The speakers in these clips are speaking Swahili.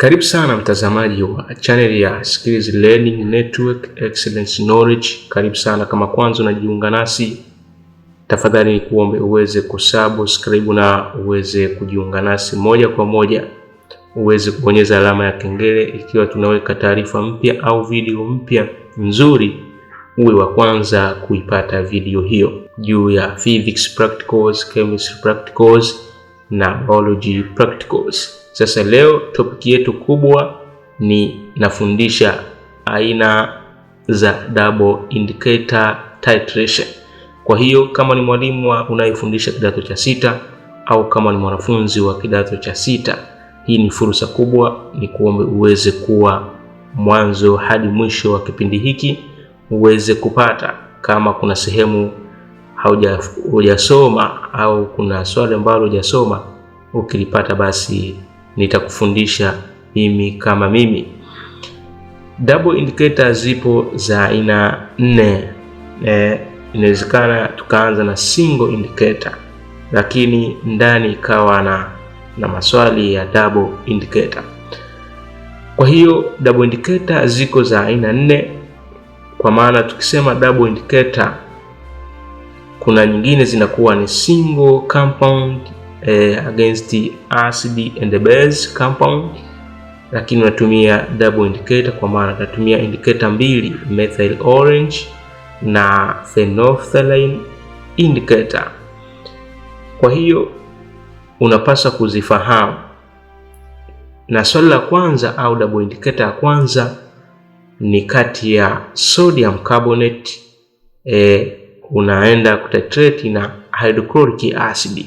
Karibu sana mtazamaji wa channel ya Skills Learning Network Excellence Knowledge. Karibu sana. Kama kwanza unajiunga nasi, tafadhali nikuombe uweze kusubscribe na uweze kujiunga nasi moja kwa moja, uweze kubonyeza alama ya kengele ikiwa tunaweka taarifa mpya au video mpya nzuri, uwe wa kwanza kuipata video hiyo juu ya physics practicals, chemistry practicals na biology practicals. Sasa leo topic yetu kubwa ni nafundisha aina za double indicator titration. Kwa hiyo kama ni mwalimu unayefundisha kidato cha sita au kama ni mwanafunzi wa kidato cha sita, hii ni fursa kubwa, ni kuombe uweze kuwa mwanzo hadi mwisho wa kipindi hiki, uweze kupata kama kuna sehemu hujasoma au kuna swali ambalo hujasoma, ukilipata basi nitakufundisha mimi kama mimi. Double indicator zipo za aina 4. Inawezekana tukaanza na single indicator, lakini ndani ikawa na maswali ya double indicator. Kwa hiyo double indicator ziko za aina 4, kwa maana tukisema double indicator kuna nyingine zinakuwa ni single compound against the acid and the base compound, lakini unatumia double indicator kwa maana tunatumia indicator mbili, methyl orange na phenolphthalein indicator. Kwa hiyo unapaswa kuzifahamu. Na swali la kwanza au double indicator ya kwanza ni kati ya sodium carbonate unaenda kutitrate na hydrochloric acid.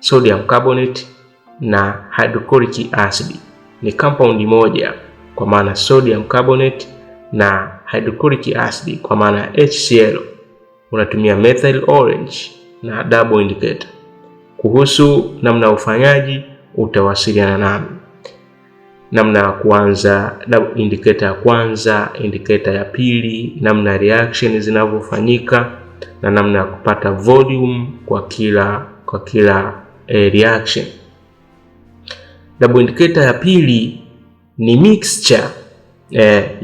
Sodium carbonate na hydrochloric acid ni compound moja, kwa maana sodium carbonate na hydrochloric acid kwa maana HCl. Unatumia methyl orange na double indicator. Kuhusu namna ufanyaji utawasiliana nami. Namna ya kuanza double indicator ya kwanza, indicator ya pili, namna reaction zinavyofanyika na namna ya kupata volume kwa kila reaction. Double indicator ya pili ni mixture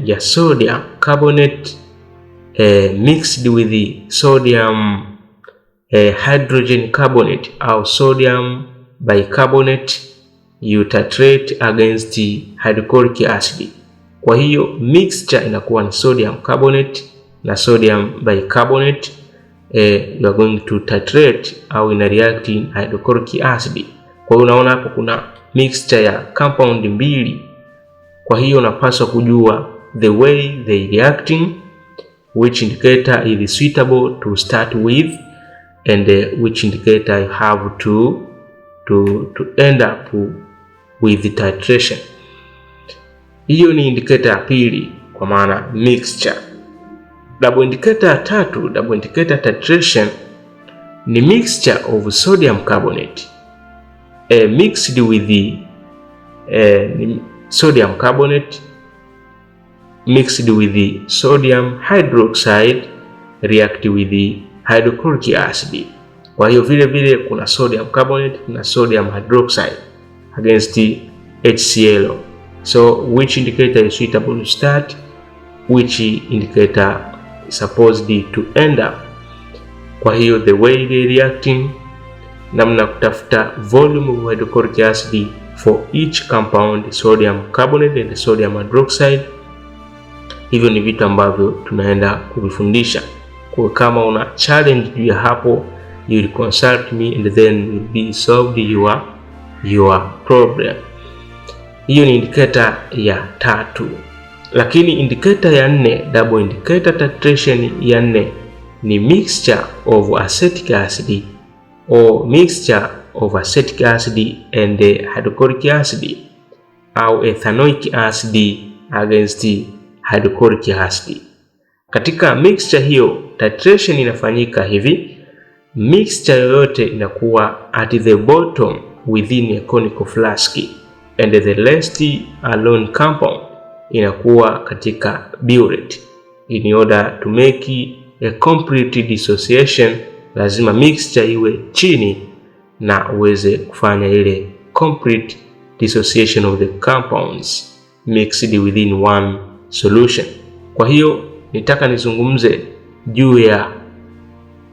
ya sodium carbonate mixed with the sodium hydrogen carbonate au sodium bicarbonate, you titrate against hydrochloric acid. Kwa hiyo mixture inakuwa ni sodium carbonate na sodium bicarbonate. You are going to titrate au ina react in hydrochloric acid. Kwa hiyo unaona hapo kuna mixture ya compound mbili. Kwa hiyo unapaswa kujua the way they reacting, which indicator is suitable to start with, and which indicator you have to end up with the titration. Hiyo ni indicator ya pili kwa maana mixture. Double indicator ya tatu, double indicator titration, ni mixture of sodium carbonate mixed with the sodium carbonate mixed with the sodium hydroxide react with the hydrochloric acid. Kwa hiyo vile vile kuna sodium carbonate na sodium hydroxide against the HCl. So which indicator is suitable to start, which indicator is supposed to end up. Kwa hiyo the way they reacting, namna kutafuta volume of hydrochloric acid for each compound, sodium carbonate and sodium hydroxide. Hivyo ni vitu ambavyo tunaenda kuvifundisha. Kwa kama una challenge juu ya hapo, you will consult me and then will be solved your problem. Hiyo ni indicator ya tatu. Lakini indicator ya 4, double indicator titration ya 4, ni mixture of acetic acid or mixture of acetic acid and hydrochloric acid au ethanoic acid against hydrochloric acid. Katika mixture hiyo titration inafanyika hivi. Mixture yoyote inakuwa at the bottom within a conical flask and the rest alone compound inakuwa katika burette. In order to make a complete dissociation, lazima mixture iwe chini na uweze kufanya ile complete dissociation of the compounds mixed within one solution. Kwa hiyo nitaka nizungumze juu ya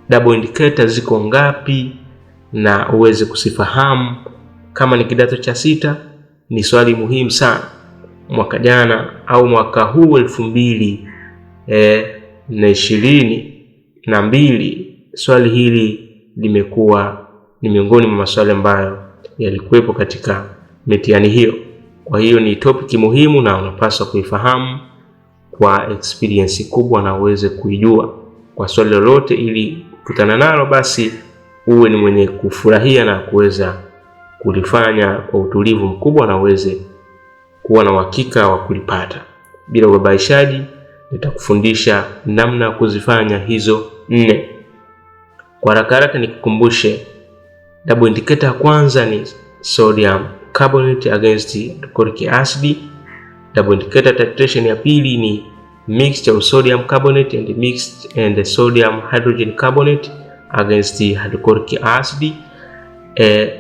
double indicator ziko ngapi na uweze kusifahamu. Kama ni kidato cha sita, ni swali muhimu sana. Mwaka jana au mwaka huu 2022 swali hili limekuwa ni miongoni mwa maswali ambayo yalikuwepo katika mitihani hiyo. Kwa hiyo ni topic muhimu na unapaswa kuifahamu kwa experience kubwa na uweze kuijua kwa swali lolote, ili kukutana nalo basi uwe ni mwenye kufurahia na kuweza kulifanya kwa utulivu mkubwa na uweze kuwa na uhakika wa kulipata. Bila ubabaishaji, nitakufundisha namna ya kuzifanya hizo 4. Kwa haraka nikukumbushe, double indicator ya kwanza ni sodium carbonate against hydrochloric acid. Double indicator titration ya pili ni mixture of sodium carbonate and sodium hydrogen carbonate against hydrochloric acid.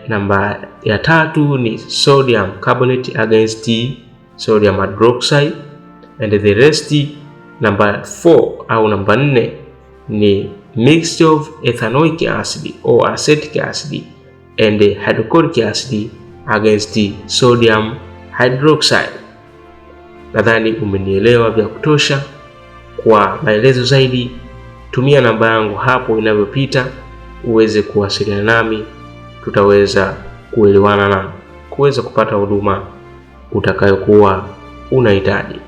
Namba ya 3 ni sodium carbonate against sodium hydroxide, and the rest. Namba 4 au namba 4 ni mixture of ethanoic acid or acetic acid and hydrochloric acid against sodium hydroxide. Nadhani umenielewa vya kutosha. Kwa maelezo zaidi, tumia namba yangu hapo inavyopita uweze kuwasiliana nami, tutaweza kuelewana na kuweza kupata huduma utakayokuwa unahitaji.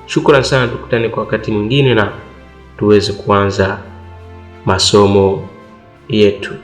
Shukrani sana, tukutane kwa wakati mwingine na tuweze kuanza masomo yetu.